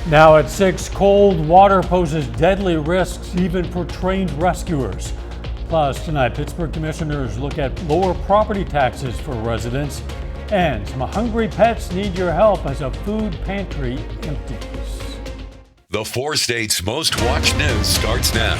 Now at 6, cold water poses deadly risks even for trained rescuers. Plus, tonight, Pittsburgh commissioners look at lower property taxes for residents. And some hungry pets need your help as a food pantry empties. The 4 states' most watched news starts now.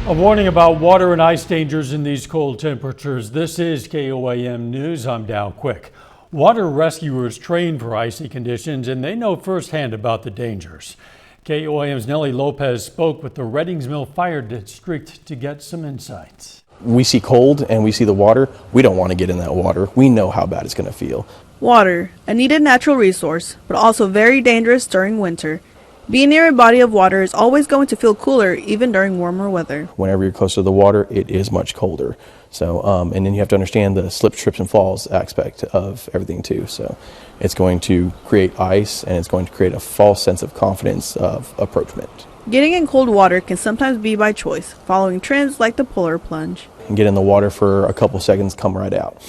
A warning about water and ice dangers in these cold temperatures. This is KOAM News. I'm Dow Quick. Water rescuers train for icy conditions and they know firsthand about the dangers. KOAM's Nellie Lopez spoke with the Reddings Mill Fire District to get some insights. We see cold and we see the water. We don't want to get in that water. We know how bad it's going to feel. Water, a needed natural resource, but also very dangerous during winter. Being near a body of water is always going to feel cooler even during warmer weather. Whenever you're close to the water, it is much colder. So, and then you have to understand the slips, trips, and falls aspect of everything too. So it's going to create ice and it's going to create a false sense of confidence of approachment. Getting in cold water can sometimes be by choice, following trends like the polar plunge. And get in the water for a couple seconds, come right out.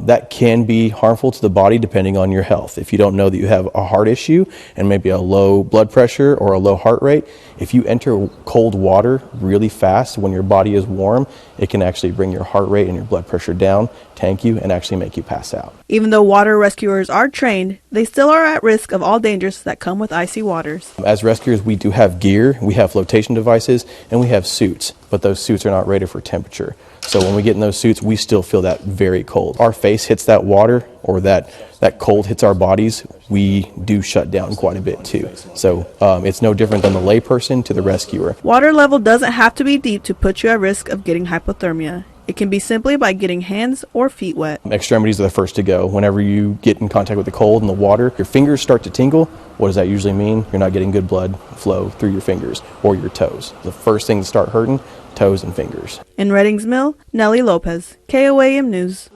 That can be harmful to the body depending on your health. If you don't know that you have a heart issue and maybe a low blood pressure or a low heart rate, if you enter cold water really fast when your body is warm, it can actually bring your heart rate and your blood pressure down, tank you, and actually make you pass out. Even though water rescuers are trained, they still are at risk of all dangers that come with icy waters. As rescuers, we do have gear, we have flotation devices, and we have suits, but those suits are not rated for temperature. So when we get in those suits, we still feel that very cold. Our face hits that water or that cold hits our bodies, we do shut down quite a bit too. So it's no different than the layperson to the rescuer. Water level doesn't have to be deep to put you at risk of getting hypothermia. It can be simply by getting hands or feet wet. Extremities are the first to go. Whenever you get in contact with the cold and the water, your fingers start to tingle. What does that usually mean? You're not getting good blood flow through your fingers or your toes. The first thing to start hurting, toes and fingers. In Reddings Mill, Nellie Lopez, KOAM News.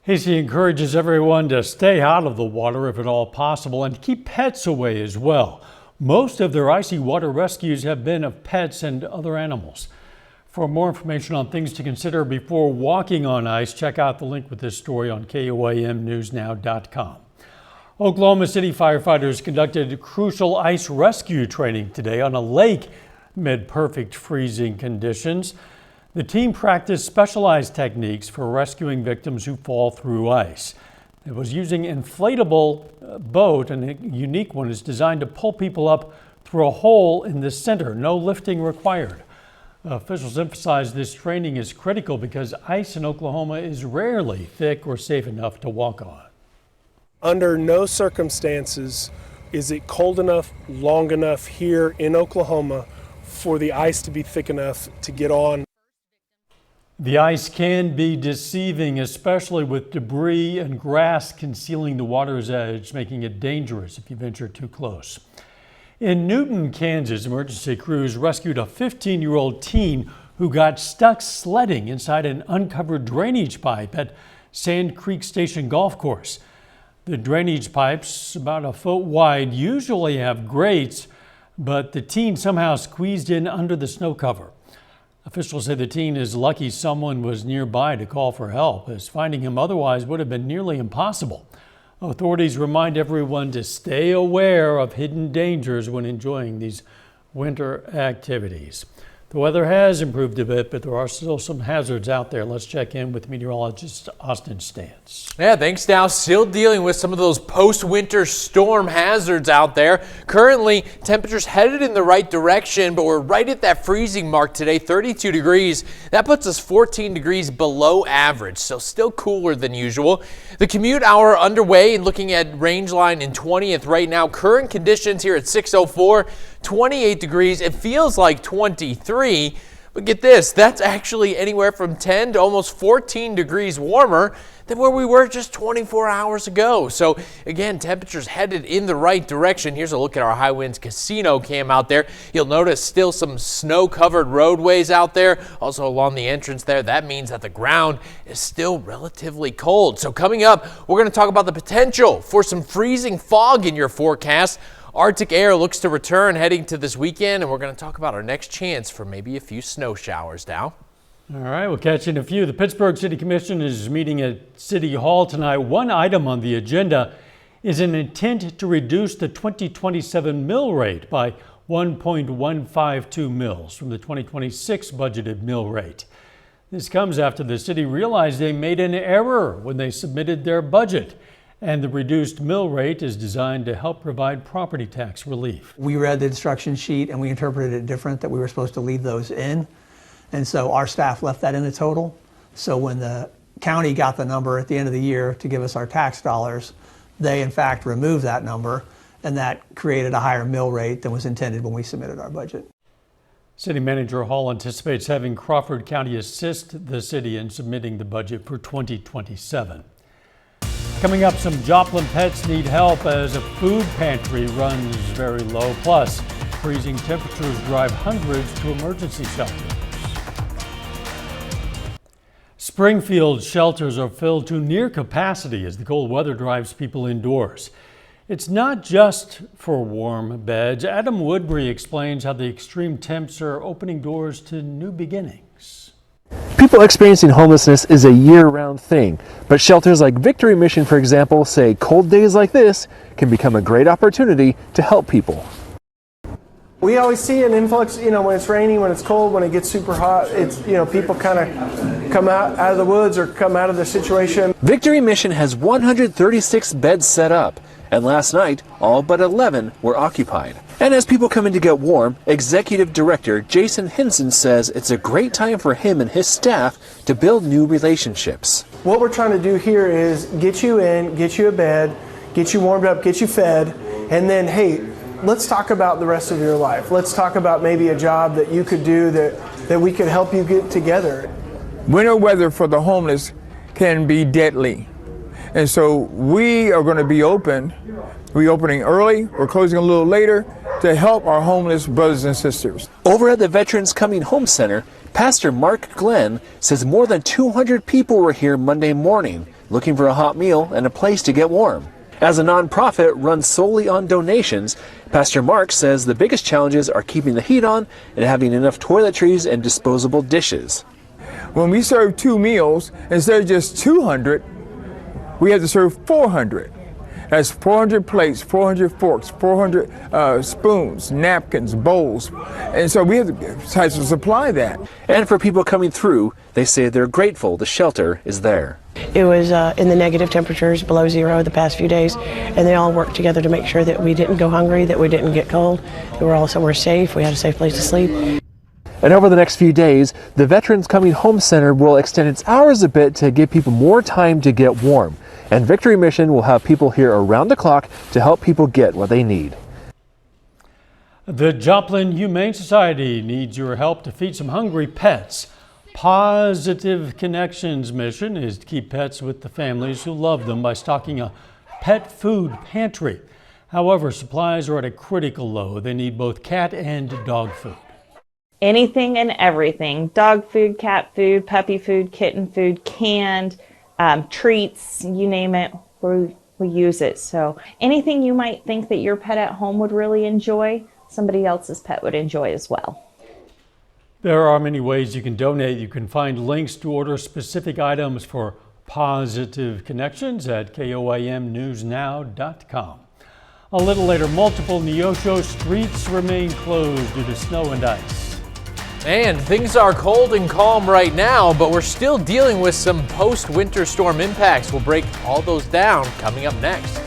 He encourages everyone to stay out of the water if at all possible and keep pets away as well. Most of their icy water rescues have been of pets and other animals. For more information on things to consider before walking on ice, check out the link with this story on KOAMnewsnow.com. Oklahoma City firefighters conducted crucial ice rescue training today on a lake amid perfect freezing conditions. The team practiced specialized techniques for rescuing victims who fall through ice. It was using an inflatable boat, and a unique one is designed to pull people up through a hole in the center. No lifting required. Officials emphasize this training is critical because ice in Oklahoma is rarely thick or safe enough to walk on. Under no circumstances is it cold enough, long enough here in Oklahoma for the ice to be thick enough to get on. The ice can be deceiving, especially with debris and grass concealing the water's edge, making it dangerous if you venture too close. In Newton, Kansas, emergency crews rescued a 15-year-old teen who got stuck sledding inside an uncovered drainage pipe at Sand Creek Station Golf Course. The drainage pipes, about a foot wide, usually have grates, but the teen somehow squeezed in under the snow cover. Officials say the teen is lucky someone was nearby to call for help, as finding him otherwise would have been nearly impossible. Authorities remind everyone to stay aware of hidden dangers when enjoying these winter activities. The weather has improved a bit, but there are still some hazards out there. Let's check in with meteorologist Austin Stantz. Yeah, thanks, Dow. Still dealing with some of those post-winter storm hazards out there. Currently, temperatures headed in the right direction, but we're right at that freezing mark today, 32 degrees. That puts us 14 degrees below average, so still cooler than usual. The commute hour underway and looking at Rangeline in 20th right now. Current conditions here at 6:04, 28 degrees. It feels like 23. But get this, that's actually anywhere from 10 to almost 14 degrees warmer than where we were just 24 hours ago. So again, temperatures headed in the right direction. Here's a look at our High Winds Casino cam out there. You'll notice still some snow-covered roadways out there. Also along the entrance there, that means that the ground is still relatively cold. So coming up, we're going to talk about the potential for some freezing fog in your forecast. Arctic air looks to return heading to this weekend, and we're going to talk about our next chance for maybe a few snow showers, Dow. All right, we'll catch you in a few. The Pittsburgh City Commission is meeting at City Hall tonight. One item on the agenda is an intent to reduce the 2027 mill rate by 1.152 mils from the 2026 budgeted mill rate. This comes after the city realized they made an error when they submitted their budget, and the reduced mill rate is designed to help provide property tax relief. We read the instruction sheet and we interpreted it different, that we were supposed to leave those in. And so our staff left that in the total. So when the county got the number at the end of the year to give us our tax dollars, they in fact removed that number, and that created a higher mill rate than was intended when we submitted our budget. City Manager Hall anticipates having Crawford County assist the city in submitting the budget for 2027. Coming up, some Joplin pets need help as a food pantry runs very low. Plus, freezing temperatures drive hundreds to emergency shelters. Springfield shelters are filled to near capacity as the cold weather drives people indoors. It's not just for warm beds. Adam Woodbury explains how the extreme temps are opening doors to new beginnings. People experiencing homelessness is a year-round thing, but shelters like Victory Mission, for example, say cold days like this can become a great opportunity to help people. We always see an influx, when it's rainy, when it's cold, when it gets super hot, it's, people kind of come out of the woods or come out of the situation. Victory Mission has 136 beds set up, and last night, all but 11 were occupied. And as people come in to get warm, Executive Director Jason Henson says it's a great time for him and his staff to build new relationships. What we're trying to do here is get you in, get you a bed, get you warmed up, get you fed, and then, hey, let's talk about the rest of your life. Let's talk about maybe a job that you could do that we could help you get together. Winter weather for the homeless can be deadly. And so we are going to be open. We're opening early, we're closing a little later to help our homeless brothers and sisters. Over at the Veterans Coming Home Center, Pastor Mark Glenn says more than 200 people were here Monday morning looking for a hot meal and a place to get warm. As a nonprofit run solely on donations, Pastor Mark says the biggest challenges are keeping the heat on and having enough toiletries and disposable dishes. When we serve 2 meals, instead of just 200, we have to serve 400. That's 400 plates, 400 forks, 400 spoons, napkins, bowls. And so we have to supply that. And for people coming through, they say they're grateful the shelter is there. It was in the negative temperatures, below zero, the past few days, and they all worked together to make sure that we didn't go hungry, that we didn't get cold, that we were all somewhere safe, we had a safe place to sleep. And over the next few days, the Veterans Coming Home Center will extend its hours a bit to give people more time to get warm. And Victory Mission will have people here around the clock to help people get what they need. The Joplin Humane Society needs your help to feed some hungry pets. Positive Connections mission is to keep pets with the families who love them by stocking a pet food pantry. However, supplies are at a critical low. They need both cat and dog food. Anything and everything: dog food, cat food, puppy food, kitten food, canned, treats, you name it, we use it. So anything you might think that your pet at home would really enjoy, somebody else's pet would enjoy as well. There are many ways you can donate. You can find links to order specific items for Positive Connections at KOAMnewsnow.com. A little later, multiple Neosho streets remain closed due to snow and ice. And things are cold and calm right now, but we're still dealing with some post-winter storm impacts. We'll break all those down coming up next.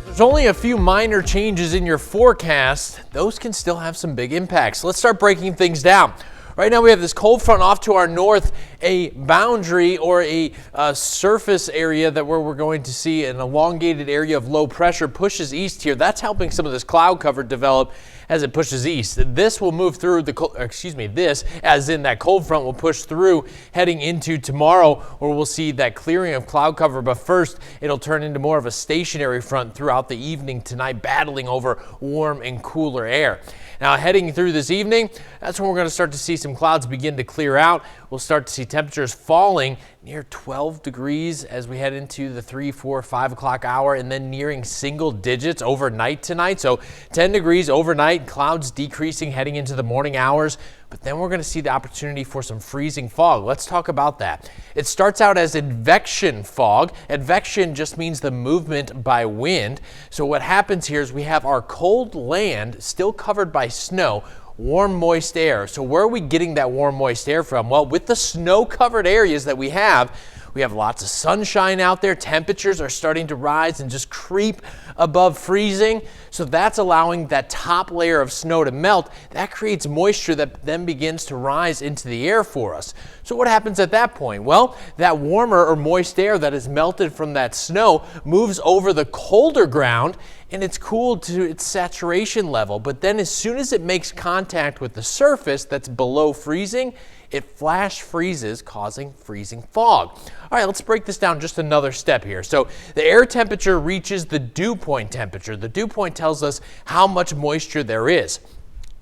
There's only a few minor changes in your forecast. Those can still have some big impacts. Let's start breaking things down. Right now we have this cold front off to our north, a boundary or a surface area that where we're going to see an elongated area of low pressure pushes east here. That's helping some of this cloud cover develop as it pushes east. This will move through this as in that cold front will push through heading into tomorrow, where we'll see that clearing of cloud cover. But first, it'll turn into more of a stationary front throughout the evening tonight, battling over warm and cooler air. Now heading through this evening, that's when we're going to start to see some clouds begin to clear out. We'll start to see temperatures falling near 12 degrees as we head into the 3, 4, 5 o'clock hour, and then nearing single digits overnight tonight. So 10 degrees overnight, clouds decreasing heading into the morning hours. But then we're going to see the opportunity for some freezing fog. Let's talk about that. It starts out as advection fog. Advection just means the movement by wind. So what happens here is we have our cold land still covered by snow, warm, moist air. So where are we getting that warm, moist air from? Well, with the snow-covered areas that we have lots of sunshine out there. Temperatures are starting to rise and just creep above freezing. So that's allowing that top layer of snow to melt. That creates moisture that then begins to rise into the air for us. So what happens at that point? Well, that warmer or moist air that is melted from that snow moves over the colder ground and it's cooled to its saturation level. But then as soon as it makes contact with the surface that's below freezing, it flash freezes, causing freezing fog. All right, let's break this down just another step here. So the air temperature reaches the dew point temperature. The dew point tells us how much moisture there is.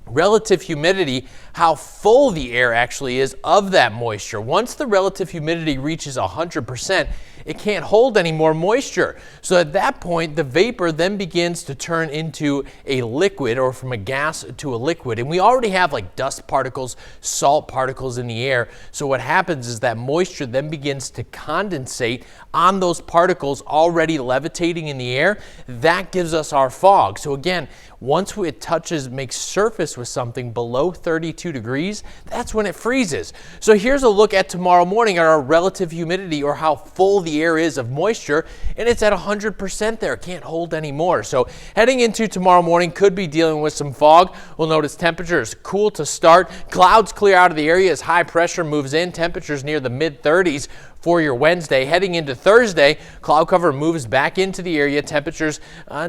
Relative humidity, how full the air actually is of that moisture. Once the relative humidity reaches 100%, it can't hold any more moisture. So at that point, the vapor then begins to turn into a liquid, or from a gas to a liquid. And we already have like dust particles, salt particles in the air. So what happens is that moisture then begins to condensate on those particles already levitating in the air. That gives us our fog. So again, once it makes surface with something below 32 degrees, that's when it freezes. So here's a look at tomorrow morning at our relative humidity, or how full the air is of moisture, and it's at 100% there. It can't hold any more. So heading into tomorrow morning, could be dealing with some fog. We'll notice temperatures cool to start. Clouds clear out of the area as high pressure moves in. Temperatures near the mid-30s for your Wednesday. Heading into Thursday, cloud cover moves back into the area. Temperatures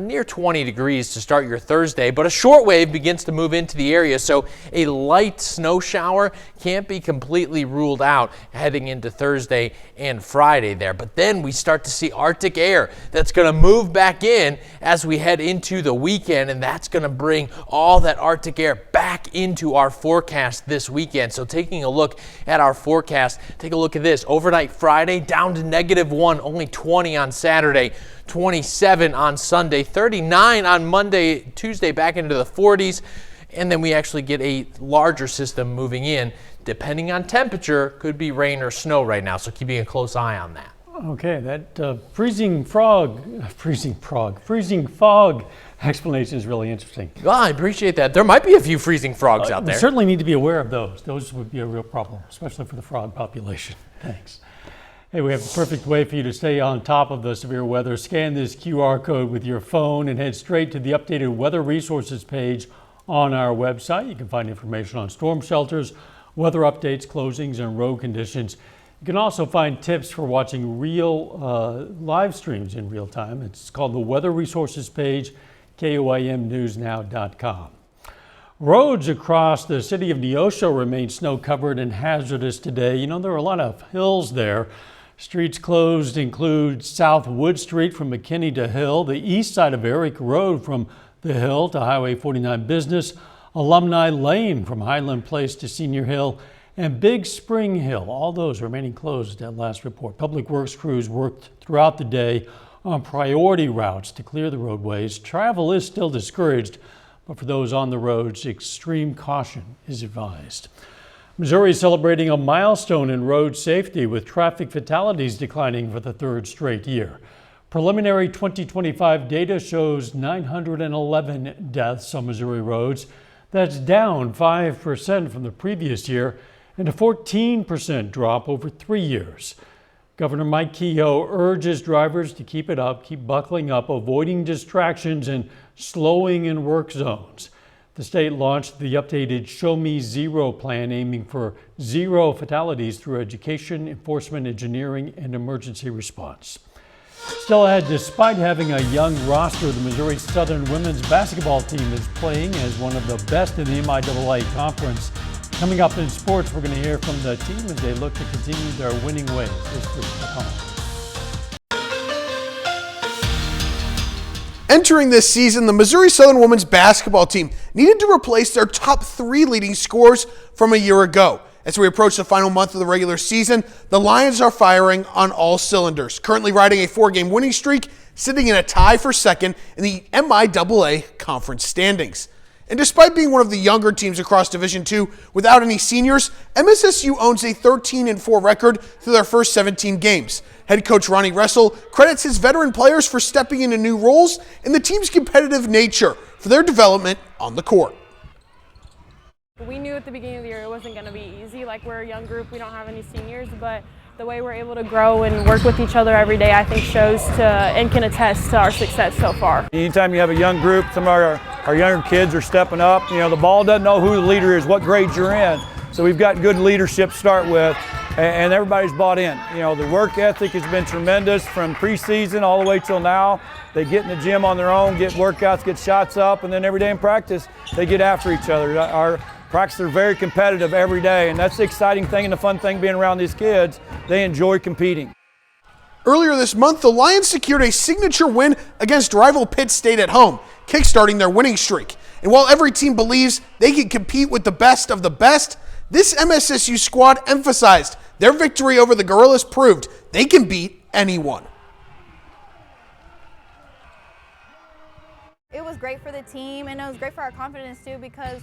near 20 degrees to start your Thursday, but a short wave begins to move into the area, so a light snow shower can't be completely ruled out heading into Thursday and Friday there. But then we start to see Arctic air that's going to move back in as we head into the weekend, and that's going to bring all that Arctic air back into our forecast this weekend. So taking a look at our forecast, take a look at this. Overnight Friday down to -1, only 20 on Saturday, 27 on Sunday, 39 on Monday, Tuesday back into the 40s, and then we actually get a larger system moving in. Depending on temperature, could be rain or snow right now, so keeping a close eye on that. Okay, that freezing fog explanation is really interesting. Well, I appreciate that. There might be a few freezing frogs out there. We certainly need to be aware of those. Those would be a real problem, especially for the frog population. Thanks. Hey, we have the perfect way for you to stay on top of the severe weather. Scan this QR code with your phone and head straight to the updated weather resources page on our website. You can find information on storm shelters, weather updates, closings, and road conditions. You can also find tips for watching real live streams in real time. It's called the Weather Resources page, KOIMnewsnow.com. Roads across the city of Neosho remain snow-covered and hazardous today. You know, there are a lot of hills there. Streets closed include South Wood Street from McKinney to Hill, the east side of Eric Road from the Hill to Highway 49 Business, Alumni Lane from Highland Place to Senior Hill, and Big Spring Hill. All those remaining closed at last report. Public Works crews worked throughout the day on priority routes to clear the roadways. Travel is still discouraged, but for those on the roads, extreme caution is advised. Missouri is celebrating a milestone in road safety, with traffic fatalities declining for the third straight year. Preliminary 2025 data shows 911 deaths on Missouri roads. That's down 5% from the previous year and a 14% drop over 3 years. Governor Mike Kehoe urges drivers to keep it up, keep buckling up, avoiding distractions and slowing in work zones. The state launched the updated Show Me Zero plan, aiming for zero fatalities through education, enforcement, engineering, and emergency response. Still ahead, despite having a young roster, the Missouri Southern women's basketball team is playing as one of the best in the MIAA conference. Coming up in sports, we're going to hear from the team as they look to continue their winning ways this week at home. Entering this season, the Missouri Southern women's basketball team needed to replace their top 3 leading scorers from a year ago. As we approach the final month of the regular season, the Lions are firing on all cylinders, currently riding a 4-game winning streak, sitting in a tie for second in the MIAA conference standings. And despite being one of the younger teams across Division II without any seniors, MSSU owns a 13-4 record through their first 17 games. Head coach Ronnie Ressel credits his veteran players for stepping into new roles and the team's competitive nature for their development on the court. We knew at the beginning of the year it wasn't going to be easy. Like, we're a young group, we don't have any seniors, but the way we're able to grow and work with each other every day, I think shows to and can attest to our success so far. Anytime you have a young group, some of our younger kids are stepping up. You know, the ball doesn't know who the leader is, what grade you're in. So we've got good leadership to start with, and everybody's bought in. You know, the work ethic has been tremendous from preseason all the way till now. They get in the gym on their own, get workouts, get shots up, and then every day in practice, they get after each other. Our practice are very competitive every day, and that's the exciting thing and the fun thing being around these kids. They enjoy competing. Earlier this month, the Lions secured a signature win against rival Pitt State at home, kickstarting their winning streak. And while every team believes they can compete with the best of the best, this MSSU squad emphasized their victory over the Gorillas proved they can beat anyone. It was great for the team, and it was great for our confidence too, because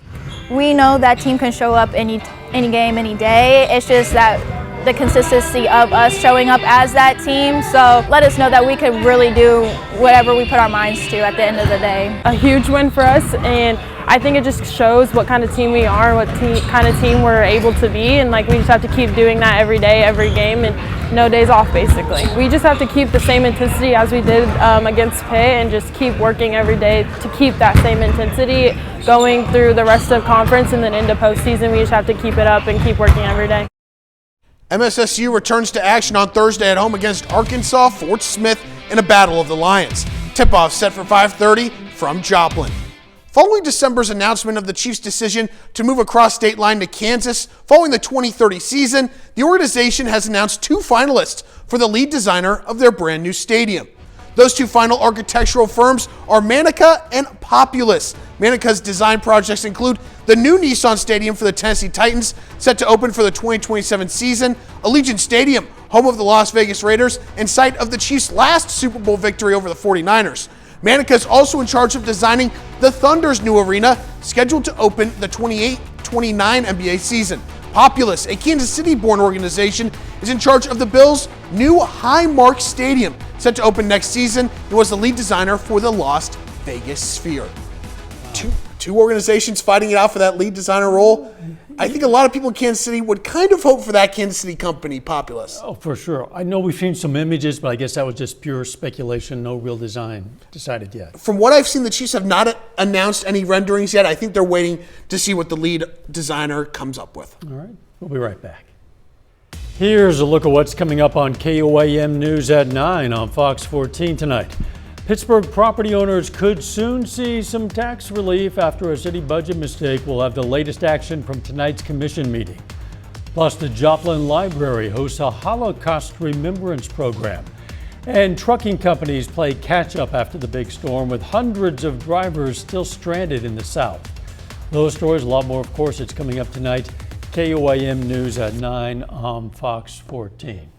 we know that team can show up any game, any day. It's just that the consistency of us showing up as that team. So let us know that we can really do whatever we put our minds to at the end of the day. A huge win for us, and I think it just shows what kind of team we are, what kind of team we're able to be, and like we just have to keep doing that every day, every game, and no days off basically. We just have to keep the same intensity as we did against Pitt, and just keep working every day to keep that same intensity going through the rest of conference, and then into postseason we just have to keep it up and keep working every day. MSSU returns to action on Thursday at home against Arkansas Fort Smith in a battle of the Lions. Tip-off set for 5:30 from Joplin. Following December's announcement of the Chiefs' decision to move across state line to Kansas following the 2030 season, the organization has announced 2 finalists for the lead designer of their brand new stadium. Those 2 final architectural firms are Manica and Populous. Manica's design projects include the new Nissan Stadium for the Tennessee Titans, set to open for the 2027 season, Allegiant Stadium, home of the Las Vegas Raiders, and site of the Chiefs' last Super Bowl victory over the 49ers. Manica is also in charge of designing the Thunder's new arena, scheduled to open the 28-29 NBA season. Populous, a Kansas City-born organization, is in charge of the Bills' new Highmark Stadium, set to open next season, and was the lead designer for the Las Vegas Sphere. Two organizations fighting it out for that lead designer role. I think a lot of people in Kansas City would kind of hope for that Kansas City company, Populous. Oh, for sure. I know we've seen some images, but I guess that was just pure speculation, no real design decided yet. From what I've seen, the Chiefs have not announced any renderings yet. I think they're waiting to see what the lead designer comes up with. All right, we'll be right back. Here's a look at what's coming up on KOAM News at 9 on Fox 14 tonight. Pittsburgh property owners could soon see some tax relief after a city budget mistake. We'll have the latest action from tonight's commission meeting. Plus, the Joplin Library hosts a Holocaust Remembrance program. And trucking companies play catch up after the big storm, with hundreds of drivers still stranded in the South. Those stories, a lot more, of course, it's coming up tonight. KOAM News at 9 on Fox 14.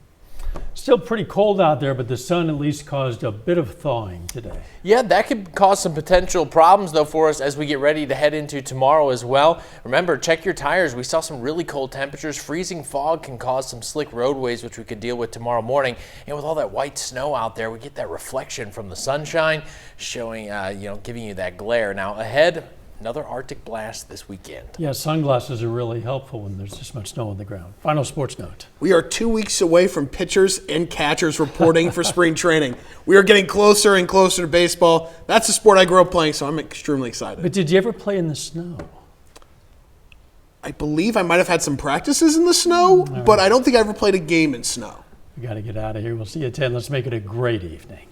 Still pretty cold out there, but the sun at least caused a bit of thawing today. Yeah, that could cause some potential problems, though, for us as we get ready to head into tomorrow as well. Remember, check your tires. We saw some really cold temperatures. Freezing fog can cause some slick roadways, which we could deal with tomorrow morning. And with all that white snow out there, we get that reflection from the sunshine showing, giving you that glare. Now ahead, another Arctic blast this weekend. Yeah, sunglasses are really helpful when there's this much snow on the ground. Final sports note. We are 2 weeks away from pitchers and catchers reporting for spring training. We are getting closer and closer to baseball. That's the sport I grew up playing, so I'm extremely excited. But did you ever play in the snow? I believe I might have had some practices in the snow, but I don't think I ever played a game in snow. We got to get out of here. We'll see you at 10. Let's make it a great evening.